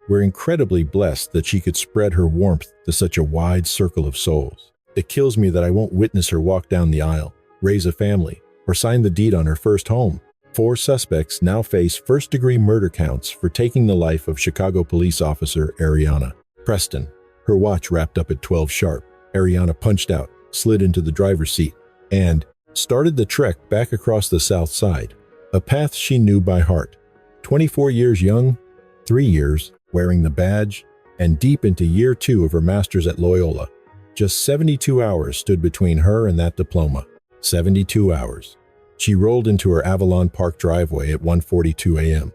We're incredibly blessed that she could spread her warmth to such a wide circle of souls. It kills me that I won't witness her walk down the aisle, raise a family, or sign the deed on her first home. 4 suspects now face first-degree murder counts for taking the life of Chicago Police Officer Ariana Preston. Her watch wrapped up at 12 sharp. Ariana punched out, slid into the driver's seat, and started the trek back across the South Side, a path she knew by heart. 24 years young, 3 years wearing the badge, and deep into year 2 of her master's at Loyola. Just 72 hours stood between her and that diploma. 72 hours. She rolled into her Avalon Park driveway at 1:42 a.m.,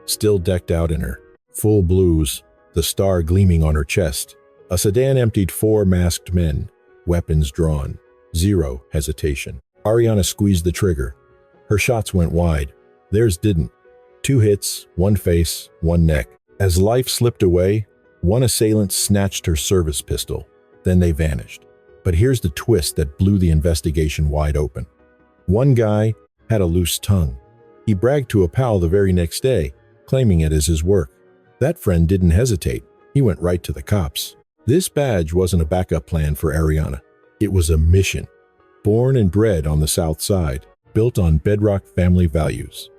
still decked out in her full blues, the star gleaming on her chest. A sedan emptied 4 masked men, weapons drawn, zero hesitation. Ariana squeezed the trigger. Her shots went wide. Theirs didn't. 2 hits, 1 face, 1 neck. As life slipped away, one assailant snatched her service pistol. Then they vanished. But here's the twist that blew the investigation wide open. One guy had a loose tongue. He bragged to a pal the very next day, claiming it as his work. That friend didn't hesitate. He went right to the cops. This badge wasn't a backup plan for Ariana. It was a mission. Born and bred on the South Side, built on bedrock family values.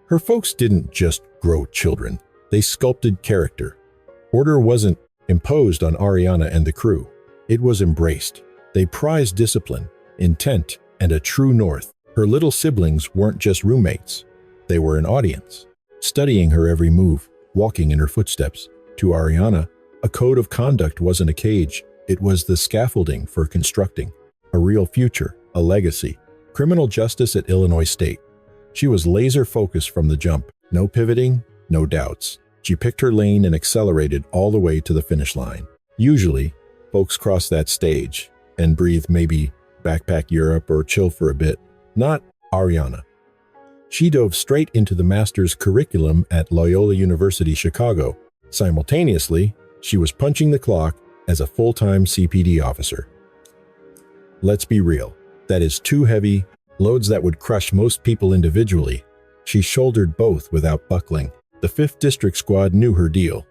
Her folks didn't just grow children. They sculpted character. Order wasn't imposed on Ariana and the crew. It was embraced. They prized discipline, intent, and a true north. Her little siblings weren't just roommates. They were an audience, studying her every move, walking in her footsteps. To Ariana, a code of conduct wasn't a cage. It was the scaffolding for constructing a real future, a legacy. Criminal justice at Illinois State. She was laser-focused from the jump. No pivoting, no doubts. She picked her lane and accelerated all the way to the finish line. Usually, folks cross that stage and breathe, maybe backpack Europe or chill for a bit. Not Ariana. She dove straight into the master's curriculum at Loyola University, Chicago. Simultaneously, she was punching the clock as a full-time CPD officer. Let's be real. That is too heavy, loads that would crush most people individually. She shouldered both without buckling. The 5th District Squad knew her deal.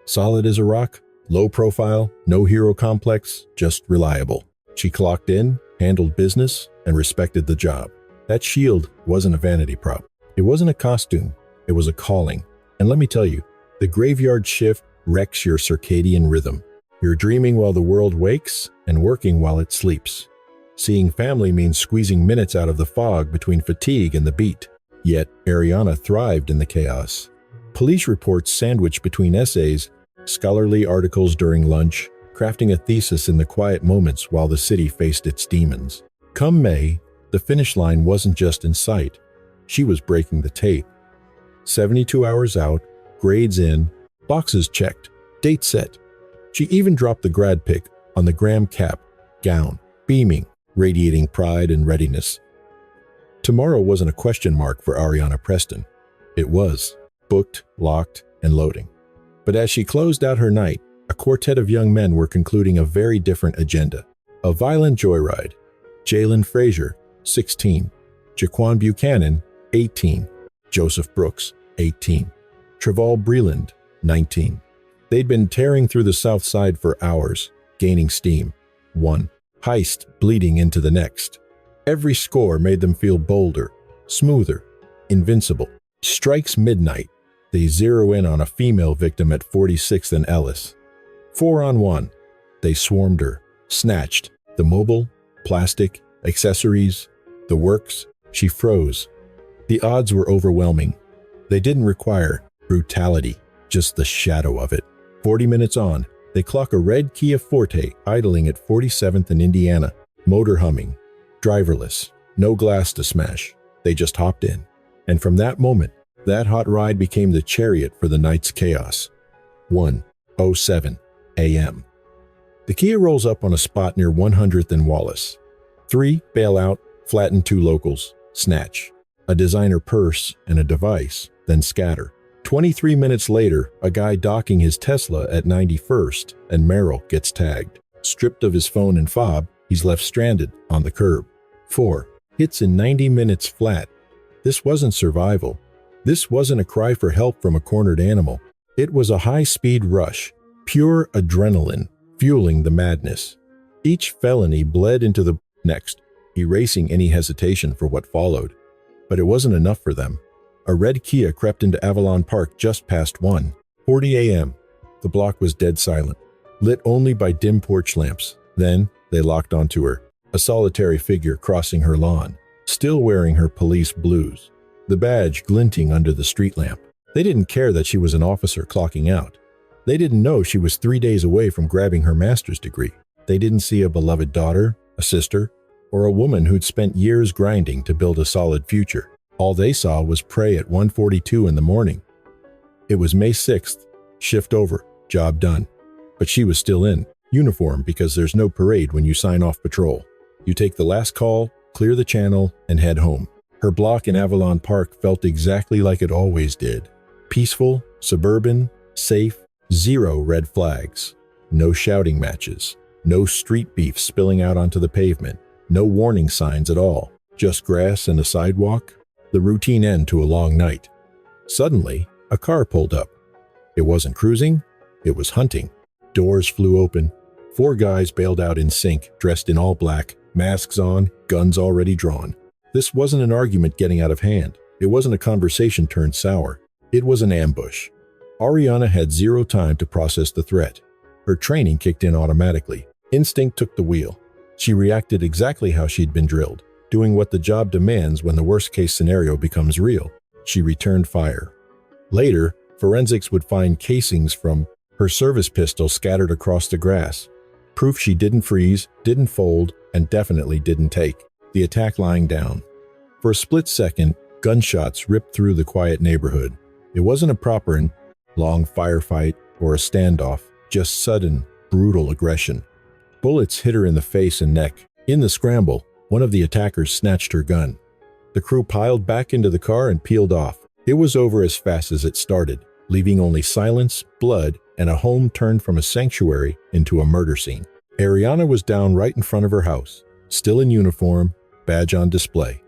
Solid as a rock, low profile, no hero complex, just reliable. She clocked in, handled business, and respected the job. That shield wasn't a vanity prop. It wasn't a costume. It was a calling. And let me tell you, the graveyard shift wrecks your circadian rhythm. You're dreaming while the world wakes and working while it sleeps. Seeing family means squeezing minutes out of the fog between fatigue and the beat. Yet, Ariana thrived in the chaos. Police reports sandwiched between essays, scholarly articles during lunch, crafting a thesis in the quiet moments while the city faced its demons. Come May, the finish line wasn't just in sight. She was breaking the tape. 72 hours out, grades in, boxes checked, date set. She even dropped the grad pic on the Graham cap, gown, beaming, radiating pride and readiness. Tomorrow wasn't a question mark for Ariana Preston. It was. Booked, locked, and loading. But as she closed out her night, a quartet of young men were concluding a very different agenda. A violent joyride. Jalen Frazier, 16. Jaquan Buchanan, 18. Joseph Brooks, 18. Treval Breland, 19. They'd been tearing through the South Side for hours, gaining steam. One heist bleeding into the next. Every score made them feel bolder, smoother, invincible. Strikes midnight. They zero in on a female victim at 46th and Ellis. 4-on-1. They swarmed her, snatched the mobile, plastic, accessories, the works. She froze. The odds were overwhelming. They didn't require brutality, just the shadow of it. 40 minutes on, they clock a red Kia Forte idling at 47th and Indiana, motor humming, driverless, no glass to smash. They just hopped in. And from that moment, that hot ride became the chariot for the night's chaos. 1:07 a.m. The Kia rolls up on a spot near 100th and Wallace. 3 bail out, flatten 2 locals, snatch a designer purse and a device, then scatter. 23 minutes later, a guy docking his Tesla at 91st and Merrill gets tagged. Stripped of his phone and fob, he's left stranded on the curb. 4 hits in 90 minutes flat. This wasn't survival. This wasn't a cry for help from a cornered animal. It was a high-speed rush, pure adrenaline, fueling the madness. Each felony bled into the next, erasing any hesitation for what followed. But it wasn't enough for them. A red Kia crept into Avalon Park just past 1:40 a.m. The block was dead silent, lit only by dim porch lamps. Then they locked onto her, a solitary figure crossing her lawn, still wearing her police blues, the badge glinting under the street lamp. They didn't care that she was an officer clocking out. They didn't know she was 3 days away from grabbing her master's degree. They didn't see a beloved daughter, a sister, or a woman who'd spent years grinding to build a solid future. All they saw was prey at 1:42 in the morning. It was May 6th, shift over, job done. But she was still in uniform because there's no parade when you sign off patrol. You take the last call, clear the channel, and head home. Her block in Avalon Park felt exactly like it always did. Peaceful, suburban, safe, zero red flags. No shouting matches. No street beef spilling out onto the pavement. No warning signs at all. Just grass and a sidewalk. The routine end to a long night. Suddenly, a car pulled up. It wasn't cruising, it was hunting. Doors flew open. 4 guys bailed out in sync, dressed in all black, masks on, guns already drawn. This wasn't an argument getting out of hand. It wasn't a conversation turned sour. It was an ambush. Ariana had zero time to process the threat. Her training kicked in automatically. Instinct took the wheel. She reacted exactly how she'd been drilled, doing what the job demands when the worst-case scenario becomes real. She returned fire. Later, forensics would find casings from her service pistol scattered across the grass. Proof she didn't freeze, didn't fold, and definitely didn't take. The attack lying down. For a split second, gunshots ripped through the quiet neighborhood. It wasn't a proper and long firefight or a standoff, just sudden, brutal aggression. Bullets hit her in the face and neck. In the scramble, one of the attackers snatched her gun. The crew piled back into the car and peeled off. It was over as fast as it started, leaving only silence, blood, and a home turned from a sanctuary into a murder scene. Ariana was down right in front of her house, still in uniform, badge on display.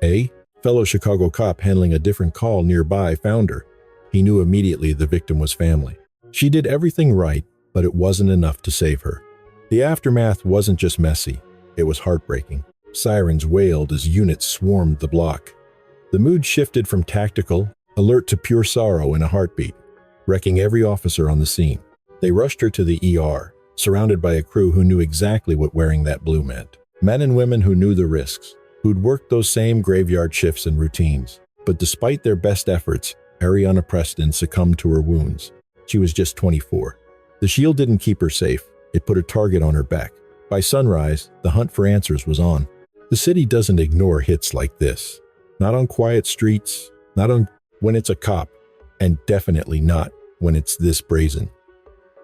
A fellow Chicago cop handling a different call nearby found her. He knew immediately the victim was family. She did everything right, but it wasn't enough to save her. The aftermath wasn't just messy, it was heartbreaking. Sirens wailed as units swarmed the block. The mood shifted from tactical, alert to pure sorrow in a heartbeat, wrecking every officer on the scene. They rushed her to the ER, surrounded by a crew who knew exactly what wearing that blue meant. Men and women who knew the risks, who'd worked those same graveyard shifts and routines. But despite their best efforts, Ariana Preston succumbed to her wounds. She was just 24. The shield didn't keep her safe, it put a target on her back. By sunrise, the hunt for answers was on. The city doesn't ignore hits like this. Not on quiet streets, not on when it's a cop, and definitely not when it's this brazen.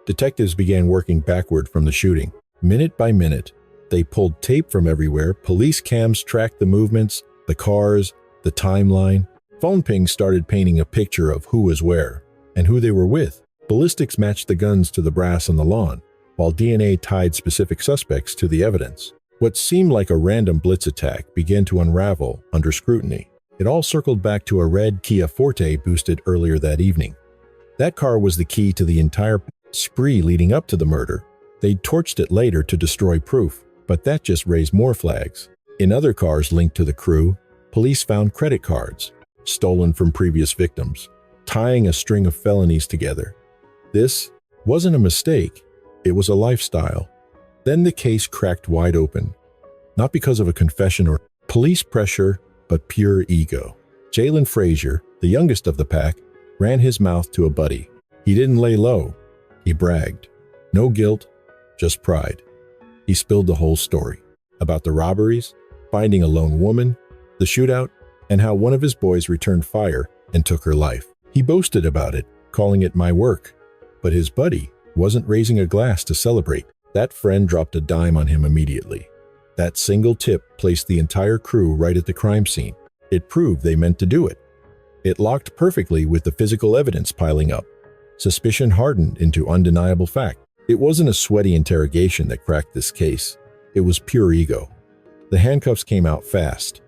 Detectives began working backward from the shooting. Minute by minute, they pulled tape from everywhere. Police cams tracked the movements, the cars, the timeline. Phone pings started painting a picture of who was where and who they were with. Ballistics matched the guns to the brass on the lawn, while DNA tied specific suspects to the evidence. What seemed like a random blitz attack began to unravel under scrutiny. It all circled back to a red Kia Forte boosted earlier that evening. That car was the key to the entire spree leading up to the murder. They'd torched it later to destroy proof, but that just raised more flags. In other cars linked to the crew, police found credit cards, stolen from previous victims, tying a string of felonies together. This wasn't a mistake, it was a lifestyle. Then the case cracked wide open, not because of a confession or police pressure, but pure ego. Jalen Frazier, the youngest of the pack, ran his mouth to a buddy. He didn't lay low, he bragged. No guilt, just pride. He spilled the whole story about the robberies, finding a lone woman, the shootout, and how one of his boys returned fire and took her life. He boasted about it, calling it my work. But his buddy wasn't raising a glass to celebrate. That friend dropped a dime on him immediately. That single tip placed the entire crew right at the crime scene. It proved they meant to do it. It locked perfectly with the physical evidence piling up. Suspicion hardened into undeniable fact. It wasn't a sweaty interrogation that cracked this case. It was pure ego. The handcuffs came out fast.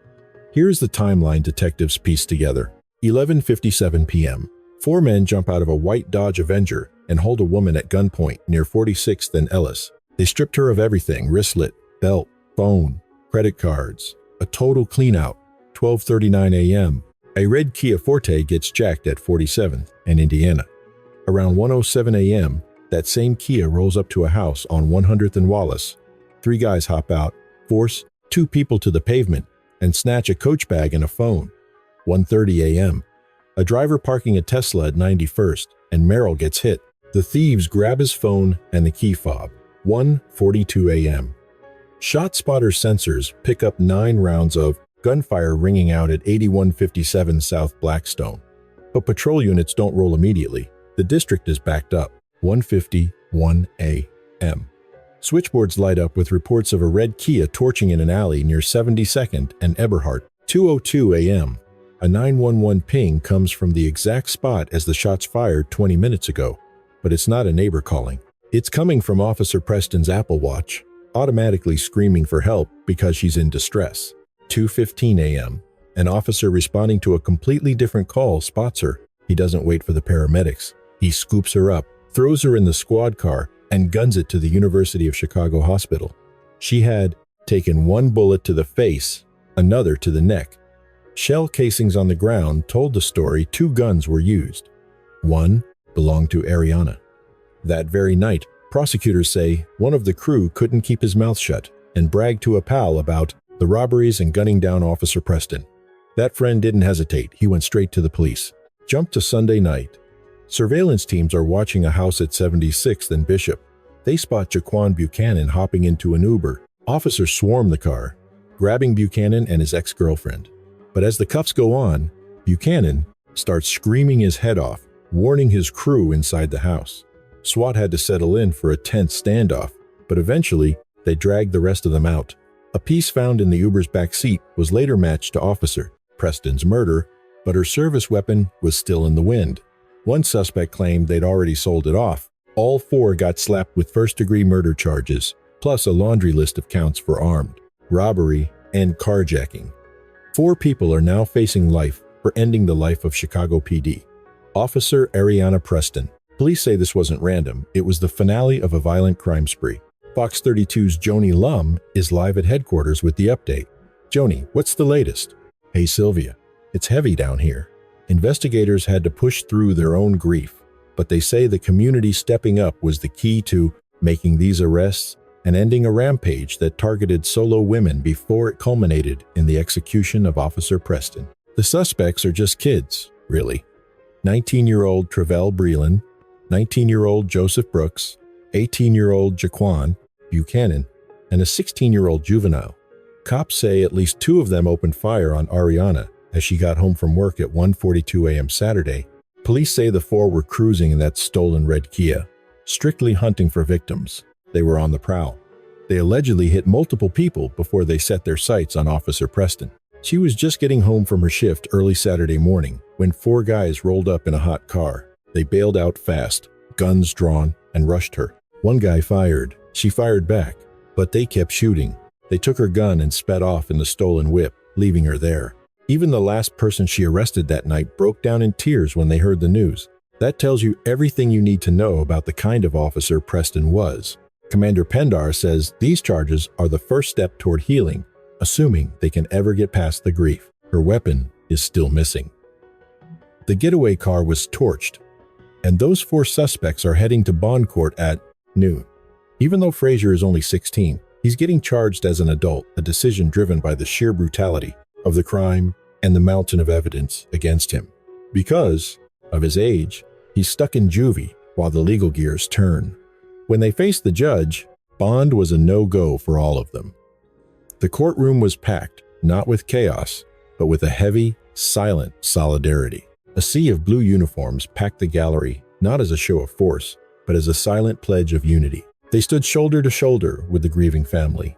Here's the timeline detectives pieced together. 11:57 p.m. 4 men jump out of a white Dodge Avenger and hold a woman at gunpoint near 46th and Ellis. They stripped her of everything: wristlet, belt, phone, credit cards. A total cleanout. 12:39 a.m. A red Kia Forte gets jacked at 47th and Indiana. Around 1:07 a.m., that same Kia rolls up to a house on 100th and Wallace. 3 guys hop out, force 2 people to the pavement, and snatch a coach bag and a phone. 1:30 a.m. A driver parking a Tesla at 91st, and Merrill gets hit. The thieves grab his phone and the key fob. 1:42 a.m. ShotSpotter sensors pick up 9 rounds of gunfire ringing out at 8157 South Blackstone. But patrol units don't roll immediately. The district is backed up. 1:51 a.m. Switchboards light up with reports of a red Kia torching in an alley near 72nd and Eberhart. 2:02 a.m. A 911 ping comes from the exact spot as the shots fired 20 minutes ago. But it's not a neighbor calling. It's coming from Officer Preston's Apple Watch, automatically screaming for help because she's in distress. 2:15 a.m. An officer responding to a completely different call spots her. He doesn't wait for the paramedics. He scoops her up, throws her in the squad car, and guns it to the University of Chicago hospital. She had taken 1 bullet to the face, another to the neck. Shell casings on the ground told the story 2 guns were used. 1 belonged to Ariana. That very night, prosecutors say one of the crew couldn't keep his mouth shut and bragged to a pal about the robberies and gunning down Officer Preston. That friend didn't hesitate. He went straight to the police. Jump to Sunday night. Surveillance teams are watching a house at 76th and Bishop. They spot Jaquan Buchanan hopping into an Uber. Officers swarm the car, grabbing Buchanan and his ex-girlfriend. But as the cuffs go on, Buchanan starts screaming his head off, warning his crew inside the house. SWAT had to settle in for a tense standoff, but eventually they dragged the rest of them out. A piece found in the Uber's back seat was later matched to Officer Preston's murder, but her service weapon was still in the wind. One suspect claimed they'd already sold it off. All 4 got slapped with first-degree murder charges, plus a laundry list of counts for armed robbery and carjacking. 4 people are now facing life for ending the life of Chicago PD. Officer Ariana Preston. Police say this wasn't random. It was the finale of a violent crime spree. Fox 32's Joni Lum is live at headquarters with the update. Joni, what's the latest? Hey Sylvia, it's heavy down here. Investigators had to push through their own grief, but they say the community stepping up was the key to making these arrests and ending a rampage that targeted solo women before it culminated in the execution of Officer Preston. The suspects are just kids, really. 19-year-old Travell Breland, 19-year-old Joseph Brooks, 18-year-old Jaquan Buchanan, and a 16-year-old juvenile. Cops say at least 2 of them opened fire on Ariana as she got home from work at 1:42 a.m. Saturday. Police say the 4 were cruising in that stolen red Kia, strictly hunting for victims. They were on the prowl. They allegedly hit multiple people before they set their sights on Officer Preston. She was just getting home from her shift early Saturday morning when 4 guys rolled up in a hot car. They bailed out fast, guns drawn, and rushed her. 1 guy fired. She fired back, but they kept shooting. They took her gun and sped off in the stolen whip, leaving her there. Even the last person she arrested that night broke down in tears when they heard the news. That tells you everything you need to know about the kind of officer Preston was. Commander Pendar says these charges are the first step toward healing, assuming they can ever get past the grief. Her weapon is still missing. The getaway car was torched, and those 4 suspects are heading to bond court at noon. Even though Frazier is only 16, he's getting charged as an adult, a decision driven by the sheer brutality of the crime and the mountain of evidence against him. Because of his age, he's stuck in juvie while the legal gears turn. When they faced the judge, bond was a no-go for all of them. The courtroom was packed, not with chaos, but with a heavy, silent solidarity. A sea of blue uniforms packed the gallery, not as a show of force, but as a silent pledge of unity. They stood shoulder to shoulder with the grieving family,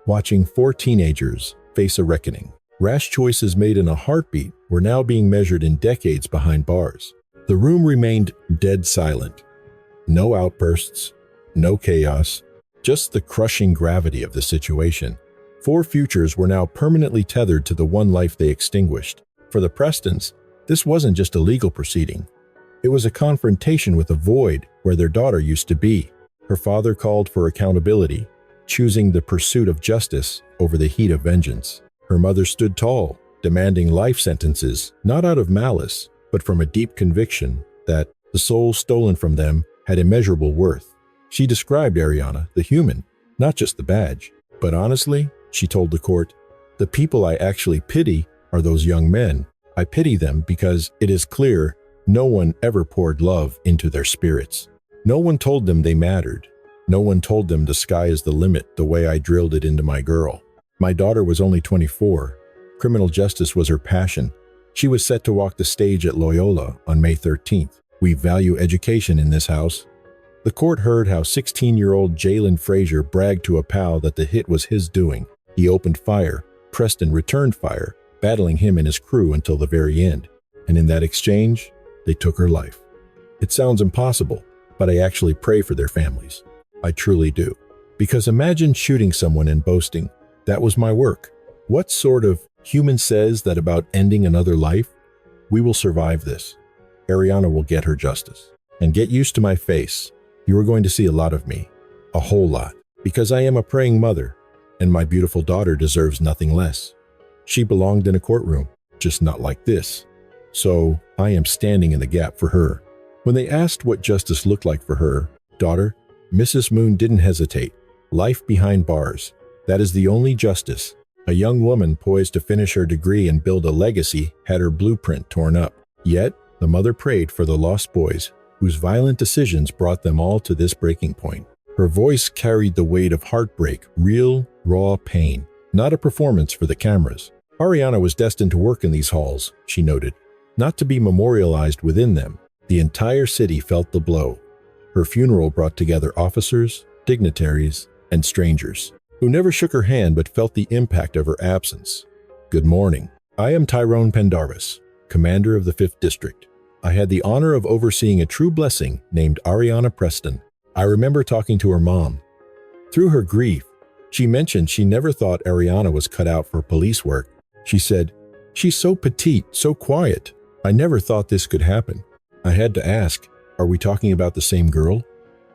watching 4 teenagers face a reckoning. Rash choices made in a heartbeat were now being measured in decades behind bars. The room remained dead silent. No outbursts, no chaos, just the crushing gravity of the situation. 4 futures were now permanently tethered to the one life they extinguished. For the Prestons, this wasn't just a legal proceeding. It was a confrontation with a void where their daughter used to be. Her father called for accountability, choosing the pursuit of justice over the heat of vengeance. Her mother stood tall, demanding life sentences, not out of malice, but from a deep conviction that the soul stolen from them had immeasurable worth. She described Ariana, the human, not just the badge. But honestly, she told the court, the people I actually pity are those young men. I pity them because it is clear no one ever poured love into their spirits. No one told them they mattered. No one told them the sky is the limit the way I drilled it into my girl. My daughter was only 24. Criminal justice was her passion. She was set to walk the stage at Loyola on May 13th. We value education in this house. The court heard how 16-year-old Jalen Frazier bragged to a pal that the hit was his doing. He opened fire. Preston returned fire, battling him and his crew until the very end. And in that exchange, they took her life. It sounds impossible, but I actually pray for their families. I truly do. Because imagine shooting someone and boasting, that was my work. What sort of human says that about ending another life? We will survive this. Ariana will get her justice. And get used to my face. You are going to see a lot of me. A whole lot. Because I am a praying mother, and my beautiful daughter deserves nothing less. She belonged in a courtroom, just not like this. So I am standing in the gap for her. When they asked what justice looked like for her daughter, Mrs. Moon didn't hesitate. Life behind bars. That is the only justice. A young woman poised to finish her degree and build a legacy had her blueprint torn up. Yet, the mother prayed for the lost boys, whose violent decisions brought them all to this breaking point. Her voice carried the weight of heartbreak, real, raw pain, not a performance for the cameras. Ariana was destined to work in these halls, she noted, not to be memorialized within them. The entire city felt the blow. Her funeral brought together officers, dignitaries, and strangers, who never shook her hand but felt the impact of her absence. Good morning. I am Tyrone Pendarvis, commander of the 5th District. I had the honor of overseeing a true blessing named Ariana Preston. I remember talking to her mom. Through her grief, she mentioned she never thought Ariana was cut out for police work. She said, "She's so petite, so quiet. I never thought this could happen." I had to ask, are we talking about the same girl?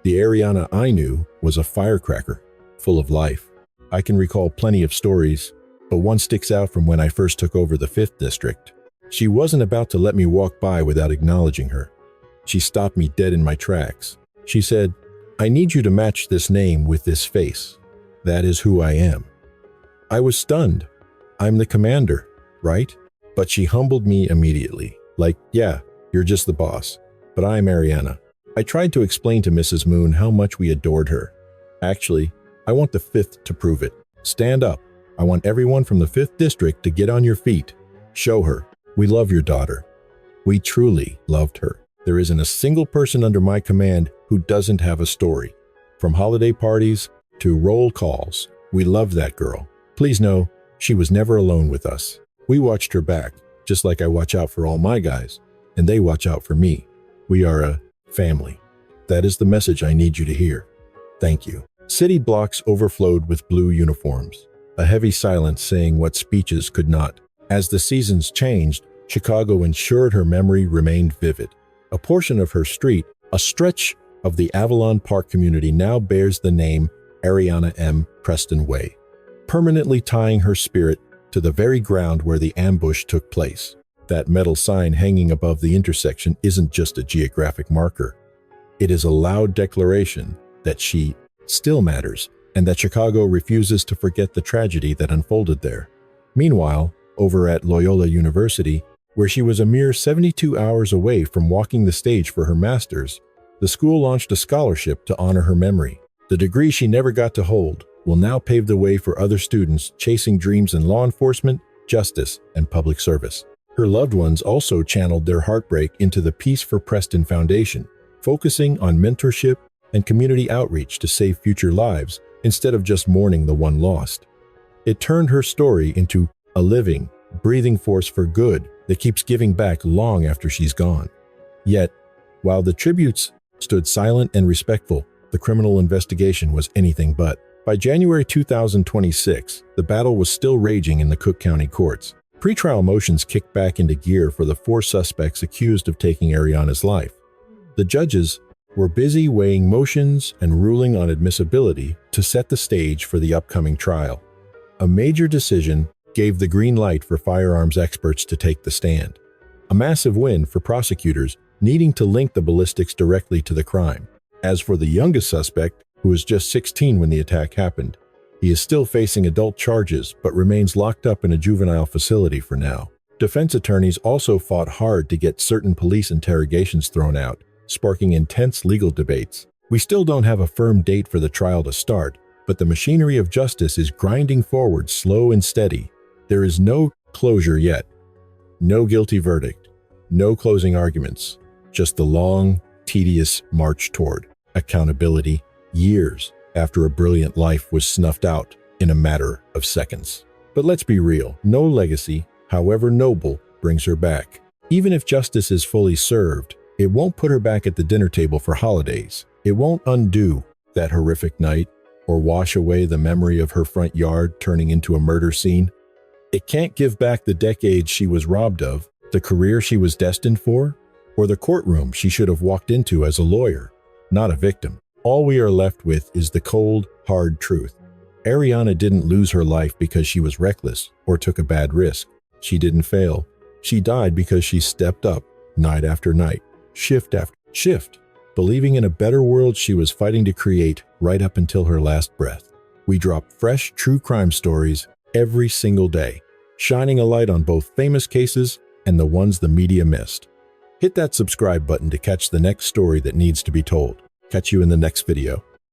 The Ariana I knew was a firecracker, full of life. I can recall plenty of stories, but one sticks out from when I first took over the 5th District. She wasn't about to let me walk by without acknowledging her. She stopped me dead in my tracks. She said, "I need you to match this name with this face. That is who I am." I was stunned. I'm the commander, right? But she humbled me immediately. Like, yeah, you're just the boss, but I'm Ariana. I tried to explain to Mrs. Moon how much we adored her. Actually, I want the 5th to prove it. Stand up. I want everyone from the 5th District to get on your feet. Show her. We love your daughter. We truly loved her. There isn't a single person under my command who doesn't have a story. From holiday parties to roll calls, we loved that girl. Please know, she was never alone with us. We watched her back, just like I watch out for all my guys, and they watch out for me. We are a family. That is the message I need you to hear. Thank you. City blocks overflowed with blue uniforms, a heavy silence saying what speeches could not. As the seasons changed, Chicago ensured her memory remained vivid. A portion of her street, a stretch of the Avalon Park community, now bears the name Ariana M. Preston Way, permanently tying her spirit to the very ground where the ambush took place. That metal sign hanging above the intersection isn't just a geographic marker. It is a loud declaration that she still matters and that Chicago refuses to forget the tragedy that unfolded there. Meanwhile, over at Loyola University, where she was a mere 72 hours away from walking the stage for her master's, the school launched a scholarship to honor her memory. The degree she never got to hold will now pave the way for other students chasing dreams in law enforcement, justice, and public service. Her loved ones also channeled their heartbreak into the Peace for Preston Foundation, focusing on mentorship and community outreach to save future lives instead of just mourning the one lost. It turned her story into a living, breathing force for good that keeps giving back long after she's gone. Yet, while the tributes stood silent and respectful, the criminal investigation was anything but. By January 2026, the battle was still raging in the Cook County courts. Pretrial motions kicked back into gear for the 4 suspects accused of taking Ariana's life. The judges were busy weighing motions and ruling on admissibility to set the stage for the upcoming trial. A major decision gave the green light for firearms experts to take the stand. A massive win for prosecutors needing to link the ballistics directly to the crime. As for the youngest suspect, who was just 16 when the attack happened, he is still facing adult charges but remains locked up in a juvenile facility for now. Defense attorneys also fought hard to get certain police interrogations thrown out, sparking intense legal debates. We still don't have a firm date for the trial to start, but the machinery of justice is grinding forward slow and steady. There is no closure yet. No guilty verdict. No closing arguments. Just the long, tedious march toward accountability, years after a brilliant life was snuffed out in a matter of seconds. But let's be real, no legacy, however noble, brings her back. Even if justice is fully served, it won't put her back at the dinner table for holidays. It won't undo that horrific night or wash away the memory of her front yard turning into a murder scene. It can't give back the decades she was robbed of, the career she was destined for, or the courtroom she should have walked into as a lawyer, not a victim. All we are left with is the cold, hard truth. Ariana didn't lose her life because she was reckless or took a bad risk. She didn't fail. She died because she stepped up, night after night, shift after shift, believing in a better world she was fighting to create right up until her last breath. We drop fresh, true crime stories every single day, shining a light on both famous cases and the ones the media missed. Hit that subscribe button to catch the next story that needs to be told. Catch you in the next video.